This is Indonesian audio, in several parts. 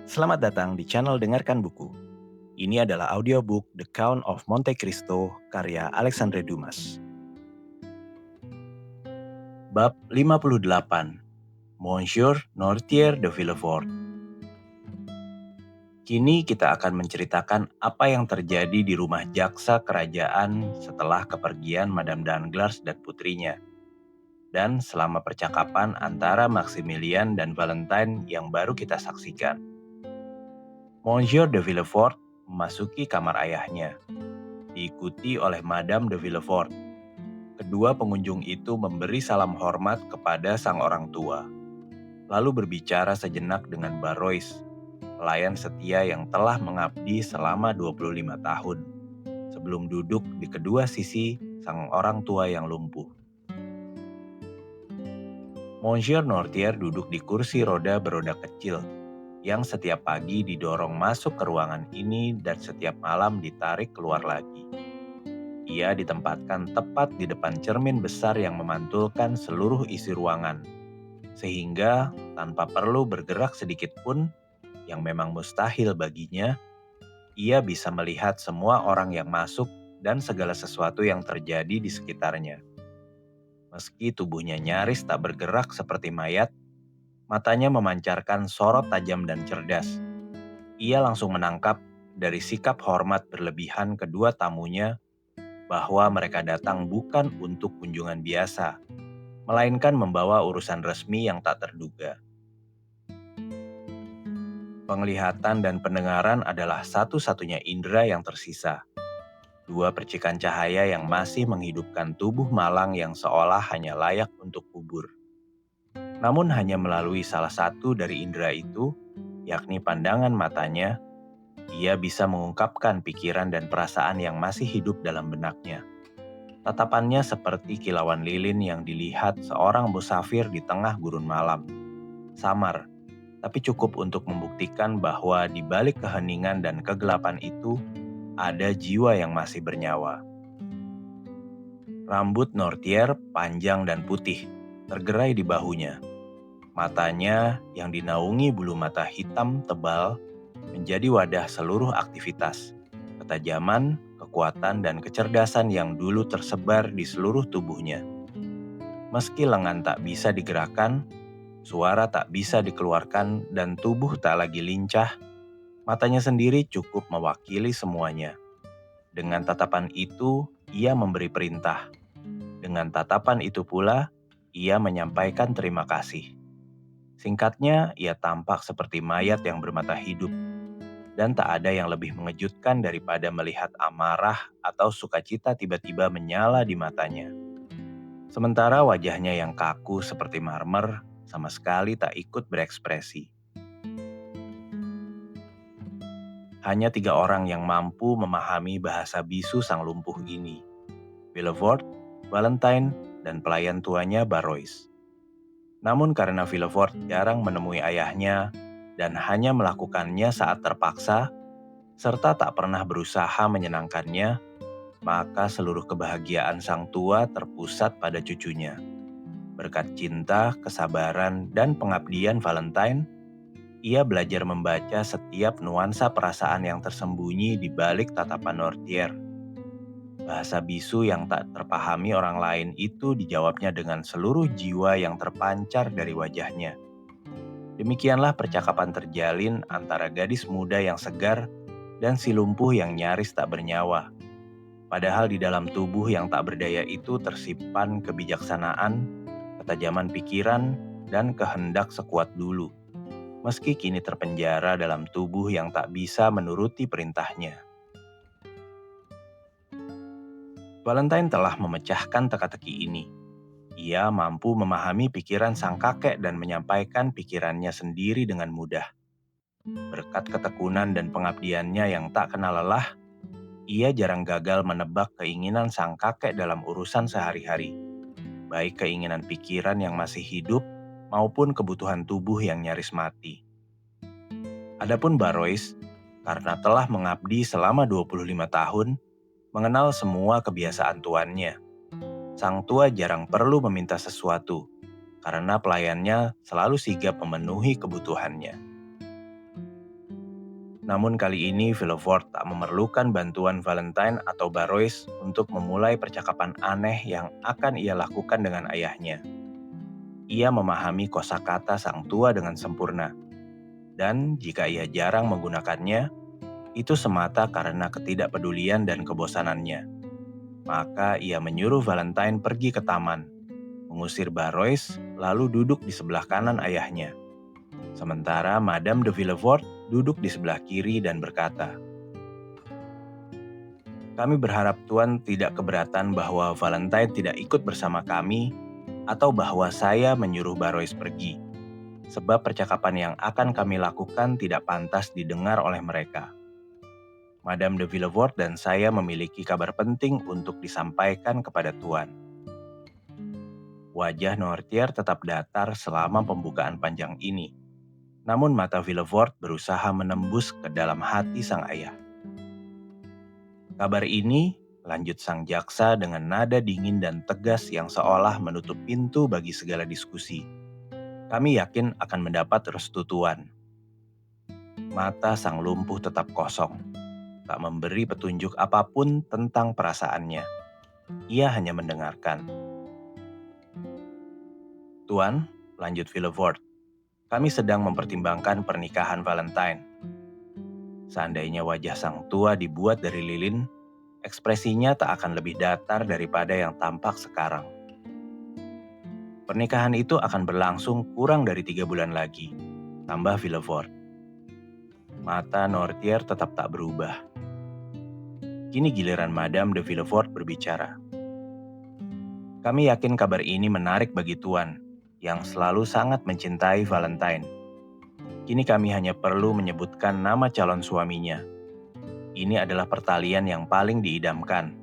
Selamat datang di channel Dengarkan Buku. Ini adalah audiobook The Count of Monte Cristo karya Alexandre Dumas. Bab 58, Monsieur Noirtier de Villefort. Kini kita akan menceritakan apa yang terjadi di rumah jaksa kerajaan setelah kepergian Madame Danglars dan putrinya. Dan selama percakapan antara Maximilian dan Valentine yang baru kita saksikan. Monsieur de Villefort memasuki kamar ayahnya, diikuti oleh Madame de Villefort. Kedua pengunjung itu memberi salam hormat kepada sang orang tua, lalu berbicara sejenak dengan Barrois, pelayan setia yang telah mengabdi selama 25 tahun, sebelum duduk di kedua sisi sang orang tua yang lumpuh. Monsieur Noirtier duduk di kursi roda beroda kecil, yang setiap pagi didorong masuk ke ruangan ini dan setiap malam ditarik keluar lagi. Ia ditempatkan tepat di depan cermin besar yang memantulkan seluruh isi ruangan, sehingga tanpa perlu bergerak sedikit pun, yang memang mustahil baginya, ia bisa melihat semua orang yang masuk dan segala sesuatu yang terjadi di sekitarnya. Meski tubuhnya nyaris tak bergerak seperti mayat, matanya memancarkan sorot tajam dan cerdas. Ia langsung menangkap dari sikap hormat berlebihan kedua tamunya bahwa mereka datang bukan untuk kunjungan biasa, melainkan membawa urusan resmi yang tak terduga. Penglihatan dan pendengaran adalah satu-satunya indera yang tersisa. Dua percikan cahaya yang masih menghidupkan tubuh malang yang seolah hanya layak untuk kubur. Namun hanya melalui salah satu dari indera itu, yakni pandangan matanya, ia bisa mengungkapkan pikiran dan perasaan yang masih hidup dalam benaknya. Tatapannya seperti kilauan lilin yang dilihat seorang musafir di tengah gurun malam. Samar, tapi cukup untuk membuktikan bahwa di balik keheningan dan kegelapan itu, ada jiwa yang masih bernyawa. Rambut Noirtier panjang dan putih, tergerai di bahunya. Matanya yang dinaungi bulu mata hitam tebal menjadi wadah seluruh aktivitas, ketajaman, kekuatan, dan kecerdasan yang dulu tersebar di seluruh tubuhnya. Meski lengan tak bisa digerakkan, suara tak bisa dikeluarkan, dan tubuh tak lagi lincah, matanya sendiri cukup mewakili semuanya. Dengan tatapan itu, ia memberi perintah. Dengan tatapan itu pula, ia menyampaikan terima kasih. Singkatnya, ia tampak seperti mayat yang bermata hidup. Dan tak ada yang lebih mengejutkan daripada melihat amarah atau sukacita tiba-tiba menyala di matanya. Sementara wajahnya yang kaku seperti marmer sama sekali tak ikut berekspresi. Hanya 3 orang yang mampu memahami bahasa bisu sang lumpuh ini. Villefort, Valentine, dan pelayan tuanya Barrois. Namun karena Villefort jarang menemui ayahnya dan hanya melakukannya saat terpaksa, serta tak pernah berusaha menyenangkannya, maka seluruh kebahagiaan sang tua terpusat pada cucunya. Berkat cinta, kesabaran, dan pengabdian Valentine, ia belajar membaca setiap nuansa perasaan yang tersembunyi di balik tatapan Noirtier. Bahasa bisu yang tak terpahami orang lain itu dijawabnya dengan seluruh jiwa yang terpancar dari wajahnya. Demikianlah percakapan terjalin antara gadis muda yang segar dan si lumpuh yang nyaris tak bernyawa. Padahal di dalam tubuh yang tak berdaya itu tersimpan kebijaksanaan, ketajaman pikiran, dan kehendak sekuat dulu. Meski kini terpenjara dalam tubuh yang tak bisa menuruti perintahnya. Valentine telah memecahkan teka-teki ini. Ia mampu memahami pikiran sang kakek dan menyampaikan pikirannya sendiri dengan mudah. Berkat ketekunan dan pengabdiannya yang tak kenal lelah, ia jarang gagal menebak keinginan sang kakek dalam urusan sehari-hari, baik keinginan pikiran yang masih hidup maupun kebutuhan tubuh yang nyaris mati. Adapun Barrois, karena telah mengabdi selama 25 tahun, mengenal semua kebiasaan tuannya. Sang tua jarang perlu meminta sesuatu. karena pelayannya selalu sigap memenuhi kebutuhannya. Namun kali ini Villefort tak memerlukan bantuan Valentine atau Barrois untuk memulai percakapan aneh yang akan ia lakukan dengan ayahnya. Ia memahami kosakata sang tua dengan sempurna, dan jika ia jarang menggunakannya, itu semata karena ketidakpedulian dan kebosanannya. Maka ia menyuruh Valentine pergi ke taman, mengusir Barrois, lalu duduk di sebelah kanan ayahnya. Sementara Madame de Villefort duduk di sebelah kiri dan berkata, "Kami berharap Tuan tidak keberatan bahwa Valentine tidak ikut bersama kami atau bahwa saya menyuruh Barrois pergi, sebab percakapan yang akan kami lakukan tidak pantas didengar oleh mereka. Madame de Villefort dan saya memiliki kabar penting untuk disampaikan kepada Tuan." Wajah Noirtier tetap datar selama pembukaan panjang ini. Namun mata Villefort berusaha menembus ke dalam hati sang ayah. "Kabar ini," lanjut sang jaksa dengan nada dingin dan tegas yang seolah menutup pintu bagi segala diskusi, "kami yakin akan mendapat restu Tuan." Mata sang lumpuh tetap kosong, tak memberi petunjuk apapun tentang perasaannya. Ia hanya mendengarkan. "Tuan," lanjut Villefort, "kami sedang mempertimbangkan pernikahan Valentine." Seandainya wajah sang tua dibuat dari lilin, ekspresinya tak akan lebih datar daripada yang tampak sekarang. "Pernikahan itu akan berlangsung kurang dari 3 bulan lagi," tambah Villefort. Mata Noirtier tetap tak berubah. Kini giliran Madame de Villefort berbicara. "Kami yakin kabar ini menarik bagi Tuan, yang selalu sangat mencintai Valentine. Kini kami hanya perlu menyebutkan nama calon suaminya. Ini adalah pertalian yang paling diidamkan.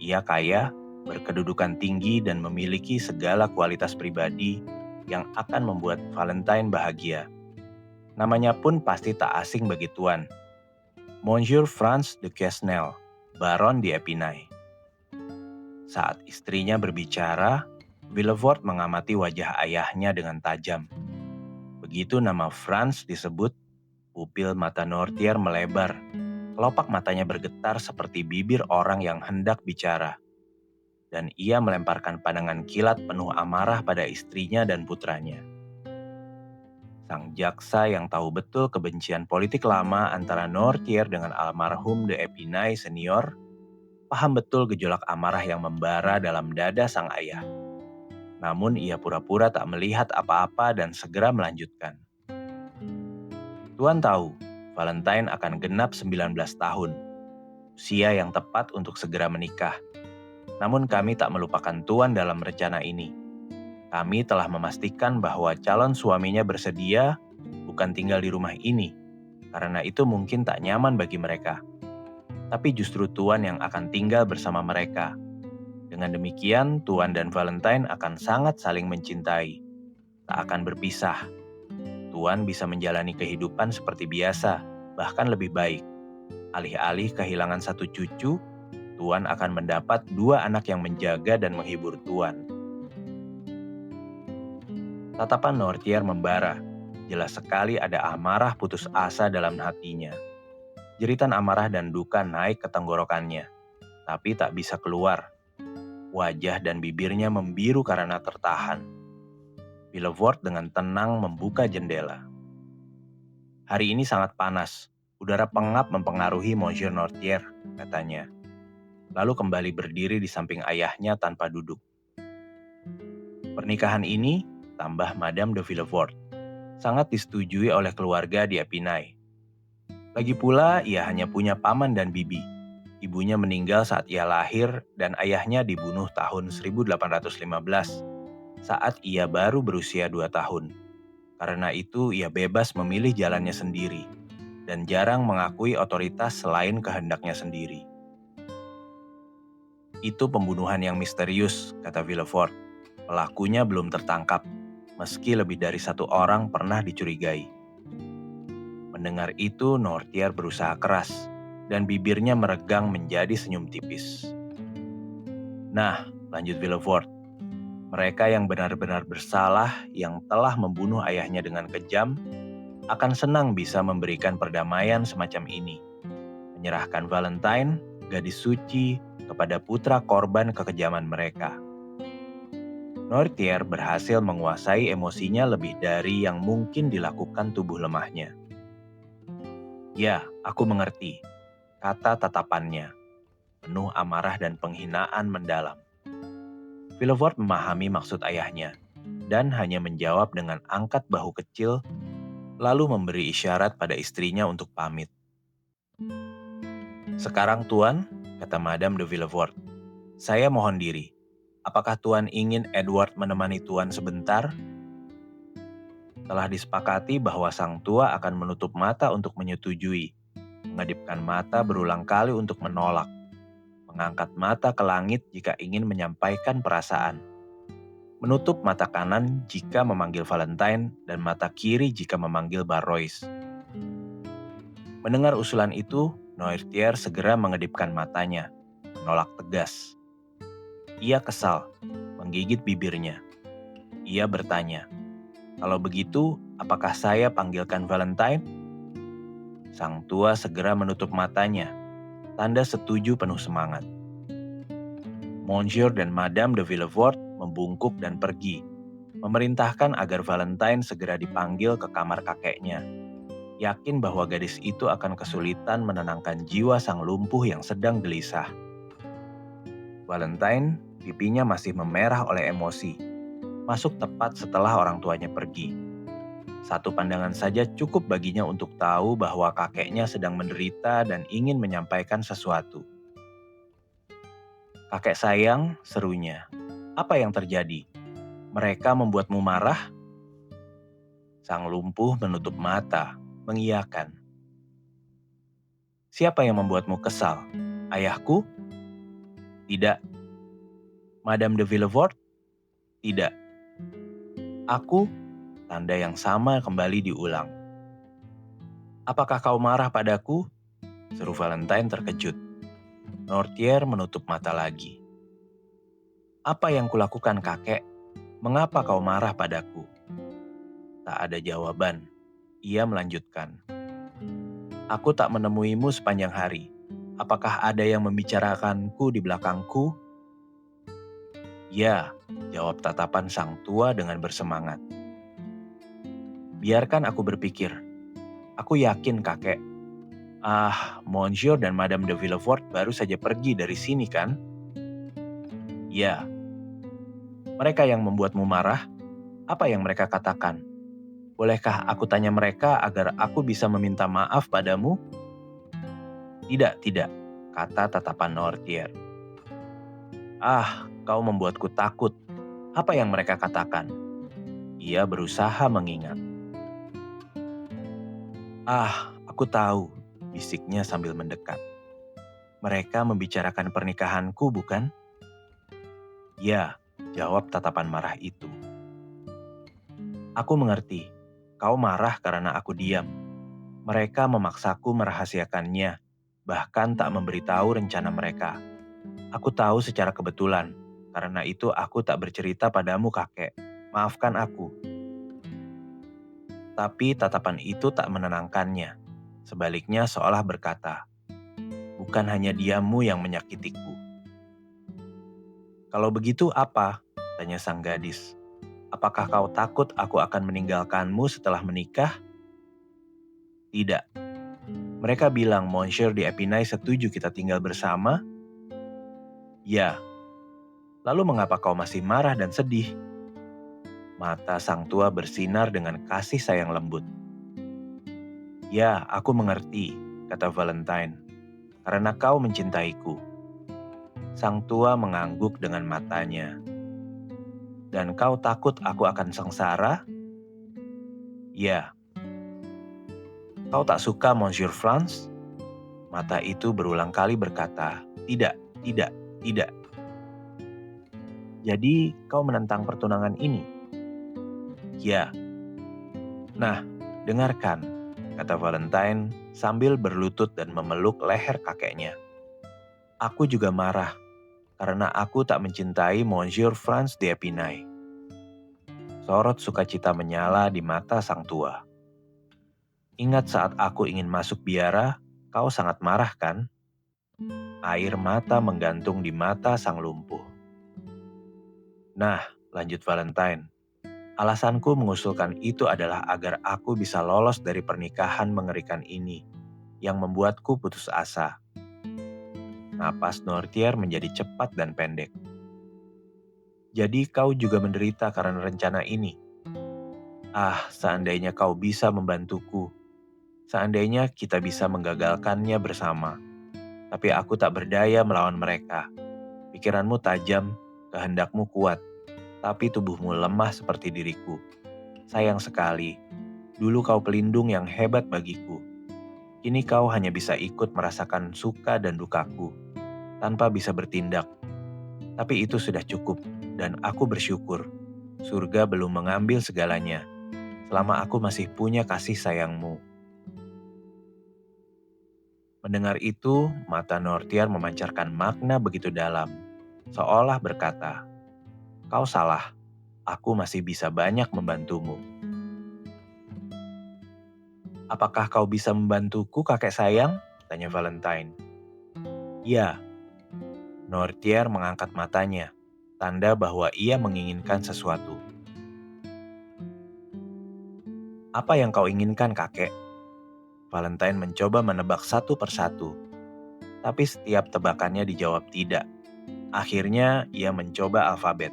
Ia kaya, berkedudukan tinggi dan memiliki segala kualitas pribadi yang akan membuat Valentine bahagia. Namanya pun pasti tak asing bagi Tuan. Monsieur Franz de Quesnel, Baron d'Épinay." Saat istrinya berbicara, Villefort mengamati wajah ayahnya dengan tajam. Begitu nama Franz disebut, pupil mata Noirtier melebar. Kelopak matanya bergetar seperti bibir orang yang hendak bicara. Dan ia melemparkan pandangan kilat penuh amarah pada istrinya dan putranya. Sang jaksa yang tahu betul kebencian politik lama antara Noirtier dengan almarhum de Épinay senior, paham betul gejolak amarah yang membara dalam dada sang ayah. Namun ia pura-pura tak melihat apa-apa dan segera melanjutkan. "Tuan tahu, Valentine akan genap 19 tahun. Usia yang tepat untuk segera menikah. Namun kami tak melupakan Tuan dalam rencana ini. Kami telah memastikan bahwa calon suaminya bersedia bukan tinggal di rumah ini, karena itu mungkin tak nyaman bagi mereka. Tapi justru Tuan yang akan tinggal bersama mereka. Dengan demikian, Tuan dan Valentine akan sangat saling mencintai. Tak akan berpisah. Tuan bisa menjalani kehidupan seperti biasa, bahkan lebih baik. Alih-alih kehilangan satu cucu, Tuan akan mendapat 2 anak yang menjaga dan menghibur Tuan." Tatapan Noirtier membara. Jelas sekali ada amarah putus asa dalam hatinya. Jeritan amarah dan duka naik ke tenggorokannya, tapi tak bisa keluar. Wajah dan bibirnya membiru karena tertahan. Villefort dengan tenang membuka jendela. "Hari ini sangat panas. Udara pengap mempengaruhi Monsieur Noirtier," katanya. Lalu kembali berdiri di samping ayahnya tanpa duduk. "Pernikahan ini," tambah Madame de Villefort, "sangat disetujui oleh keluarga di Épinay. Lagi pula ia hanya punya paman dan bibi. Ibunya meninggal saat ia lahir dan ayahnya dibunuh tahun 1815 saat ia baru berusia 2 tahun. Karena itu ia bebas memilih jalannya sendiri dan jarang mengakui otoritas selain kehendaknya sendiri." "Itu pembunuhan yang misterius," kata Villefort. "Pelakunya belum tertangkap, meski lebih dari 1 orang pernah dicurigai." Mendengar itu, Noirtier berusaha keras, dan bibirnya meregang menjadi senyum tipis. "Nah," lanjut Villefort, Mereka yang benar-benar bersalah, yang telah membunuh ayahnya dengan kejam, akan senang bisa memberikan perdamaian semacam ini. Menyerahkan Valentine, gadis suci, kepada putra korban kekejaman mereka. Noirtier berhasil menguasai emosinya lebih dari yang mungkin dilakukan tubuh lemahnya. Ya, aku mengerti, kata tatapannya, penuh amarah dan penghinaan mendalam. Villefort memahami maksud ayahnya, dan hanya menjawab dengan angkat bahu kecil, lalu memberi isyarat pada istrinya untuk pamit. Sekarang Tuan, kata Madame de Villefort, saya mohon diri. Apakah Tuan ingin Edward menemani Tuan sebentar? Telah disepakati bahwa sang tua akan menutup mata untuk menyetujui, mengedipkan mata berulang kali untuk menolak, mengangkat mata ke langit jika ingin menyampaikan perasaan, menutup mata kanan jika memanggil Valentine dan mata kiri jika memanggil Barrois. Mendengar usulan itu, Noirtier segera mengedipkan matanya, menolak tegas. Ia kesal, menggigit bibirnya. Ia bertanya, "Kalau begitu, apakah saya panggilkan Valentine?" Sang tua segera menutup matanya, tanda setuju penuh semangat. Monsieur dan Madame de Villefort membungkuk dan pergi, memerintahkan agar Valentine segera dipanggil ke kamar kakeknya, yakin bahwa gadis itu akan kesulitan menenangkan jiwa sang lumpuh yang sedang gelisah. Valentine, pipinya masih memerah oleh emosi, masuk tepat setelah orang tuanya pergi. Satu pandangan saja cukup baginya untuk tahu bahwa kakeknya sedang menderita dan ingin menyampaikan sesuatu. "Kakek sayang," serunya, "apa yang terjadi? Mereka membuatmu marah?" Sang lumpuh menutup mata, mengiyakan. "Siapa yang membuatmu kesal? Ayahku?" "Tidak." "Madame de Villefort?" "Tidak." "Aku?" Tanda yang sama kembali diulang. "Apakah kau marah padaku?" seru Valentine terkejut. Noirtier menutup mata lagi. "Apa yang kulakukan, kakek? Mengapa kau marah padaku?" Tak ada jawaban. Ia melanjutkan. "Aku tak menemuimu sepanjang hari. Apakah ada yang membicarakanku di belakangku?" "Ya," jawab tatapan sang tua dengan bersemangat. "Biarkan aku berpikir. Aku yakin, kakek. Monsieur dan Madame de Villefort baru saja pergi dari sini, kan?" "Ya." "Mereka yang membuatmu marah? Apa yang mereka katakan? Bolehkah aku tanya mereka agar aku bisa meminta maaf padamu?" "Tidak, tidak," kata tatapan Noirtier. Kau membuatku takut. Apa yang mereka katakan?" Ia berusaha mengingat. Aku tahu," bisiknya sambil mendekat. "Mereka membicarakan pernikahanku, bukan?" "Ya," jawab tatapan marah itu. "Aku mengerti. Kau marah karena aku diam. Mereka memaksaku merahasiakannya, bahkan tak memberitahu rencana mereka. Aku tahu secara kebetulan, karena itu aku tak bercerita padamu, kakek. Maafkan aku." Tapi tatapan itu tak menenangkannya. Sebaliknya seolah berkata, "Bukan hanya diammu yang menyakitiku." "Kalau begitu apa?" tanya sang gadis. "Apakah kau takut aku akan meninggalkanmu setelah menikah?" "Tidak. Mereka bilang Monsieur d'Epinay setuju kita tinggal bersama?" "Ya." "Lalu mengapa kau masih marah dan sedih?" Mata sang tua bersinar dengan kasih sayang lembut. "Ya, aku mengerti," kata Valentine, "karena kau mencintaiku." Sang tua mengangguk dengan matanya. "Dan kau takut aku akan sengsara?" "Ya." "Kau tak suka Monsieur Franz?" Mata itu berulang kali berkata, "Tidak, tidak, tidak." "Jadi kau menentang pertunangan ini?" "Ya." "Nah, dengarkan," kata Valentine sambil berlutut dan memeluk leher kakeknya. "Aku juga marah. karena aku tak mencintai Monsieur Franz d'Epinay. Sorot sukacita menyala di mata sang tua. Ingat saat aku ingin masuk biara, kau sangat marah kan? Air mata menggantung di mata sang lumpuh. Nah, lanjut Valentine. Alasanku mengusulkan itu adalah agar aku bisa lolos dari pernikahan mengerikan ini, yang membuatku putus asa. Napas Nortier menjadi cepat dan pendek. Jadi kau juga menderita karena rencana ini. Ah, seandainya kau bisa membantuku. Seandainya kita bisa menggagalkannya bersama. Tapi aku tak berdaya melawan mereka. Pikiranmu tajam, kehendakmu kuat, tapi tubuhmu lemah seperti diriku. Sayang sekali, dulu kau pelindung yang hebat bagiku. Kini kau hanya bisa ikut merasakan suka dan dukaku, tanpa bisa bertindak. Tapi itu sudah cukup, dan aku bersyukur. Surga belum mengambil segalanya, selama aku masih punya kasih sayangmu. Mendengar itu, mata Nortier memancarkan makna begitu dalam, seolah berkata, "Kau salah, aku masih bisa banyak membantumu." "Apakah kau bisa membantuku, kakek sayang?" tanya Valentine. "Ya." Nortier mengangkat matanya, tanda bahwa ia menginginkan sesuatu. "Apa yang kau inginkan, kakek?" Valentine mencoba menebak satu persatu, tapi setiap tebakannya dijawab tidak. Akhirnya ia mencoba alfabet.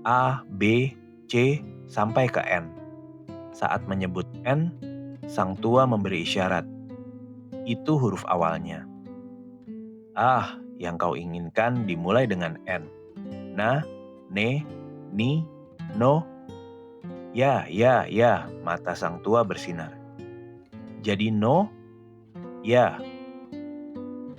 A, B, C, sampai ke N. Saat menyebut N, sang tua memberi isyarat. Itu huruf awalnya. Ah, yang kau inginkan dimulai dengan N. Na, ne, ni, no. Ya, ya, ya, mata sang tua bersinar. Jadi no? Ya.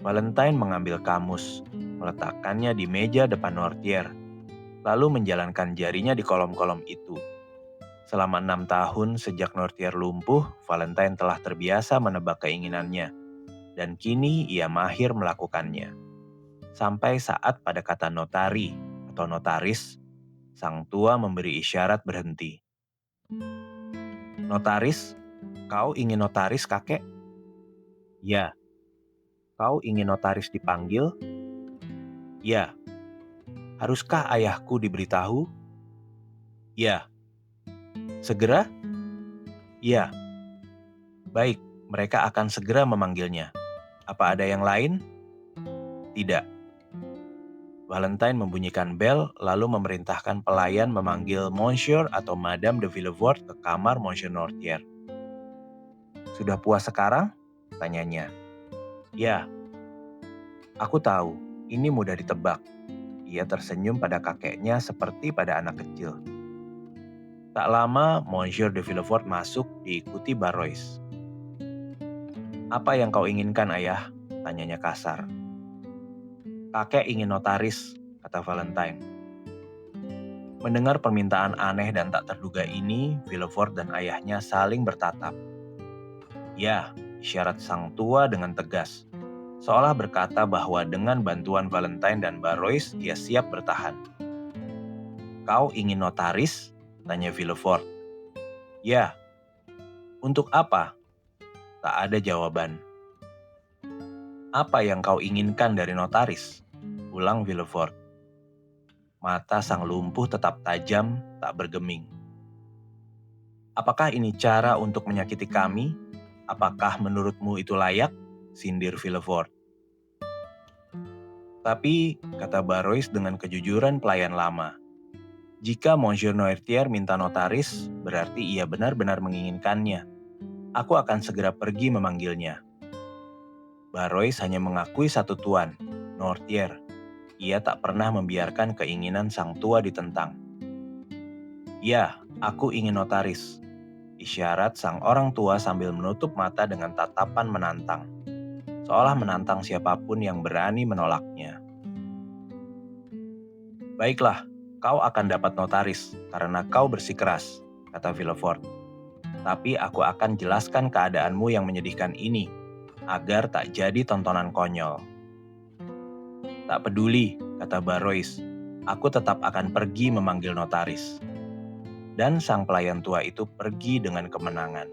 Valentine mengambil kamus, meletakkannya di meja depan Nortier, lalu menjalankan jarinya di kolom-kolom itu. Selama 6 tahun sejak Nortier lumpuh, Valentine telah terbiasa menebak keinginannya, dan kini ia mahir melakukannya. Sampai saat pada kata notari atau notaris, sang tua memberi isyarat berhenti. "Notaris? Kau ingin notaris, kakek?" "Ya." "Kau ingin notaris dipanggil?" "Ya." "Haruskah ayahku diberitahu?" "Ya." "Segera?" "Ya." "Baik, mereka akan segera memanggilnya. Apa ada yang lain?" "Tidak." Valentine membunyikan bel lalu memerintahkan pelayan memanggil Monsieur atau Madame de Villefort ke kamar Monsieur Nortier. "Sudah puas sekarang?" tanyanya. "Ya." "Aku tahu, ini mudah ditebak." Ia tersenyum pada kakeknya seperti pada anak kecil. Tak lama, Monsieur de Villefort masuk diikuti Barrois. "Apa yang kau inginkan, ayah?" tanyanya kasar. "Kakek ingin notaris," kata Valentine. Mendengar permintaan aneh dan tak terduga ini, Villefort dan ayahnya saling bertatap. "Ya," isyarat sang tua dengan tegas, seolah berkata bahwa dengan bantuan Valentine dan Barrois, ia siap bertahan. "Kau ingin notaris?" tanya Villefort. "Ya." "Untuk apa?" Tak ada jawaban. "Apa yang kau inginkan dari notaris?" ulang Villefort. Mata sang lumpuh tetap tajam, tak bergeming. "Apakah ini cara untuk menyakiti kami? Apakah menurutmu itu layak?" sindir Villefort. "Tapi," kata Barrois dengan kejujuran pelayan lama, "jika Monsieur Noirtier minta notaris, berarti ia benar-benar menginginkannya. Aku akan segera pergi memanggilnya." Barrois hanya mengakui satu tuan, Nortier. Ia tak pernah membiarkan keinginan sang tua ditentang. "Ya, aku ingin notaris," isyarat sang orang tua sambil menutup mata dengan tatapan menantang, seolah menantang siapapun yang berani menolaknya. "Baiklah, kau akan dapat notaris karena kau bersikeras," kata Villefort. "Tapi aku akan jelaskan keadaanmu yang menyedihkan ini, agar tak jadi tontonan konyol." Tak peduli, kata Barois, aku tetap akan pergi memanggil notaris. Dan sang pelayan tua itu pergi dengan kemenangan.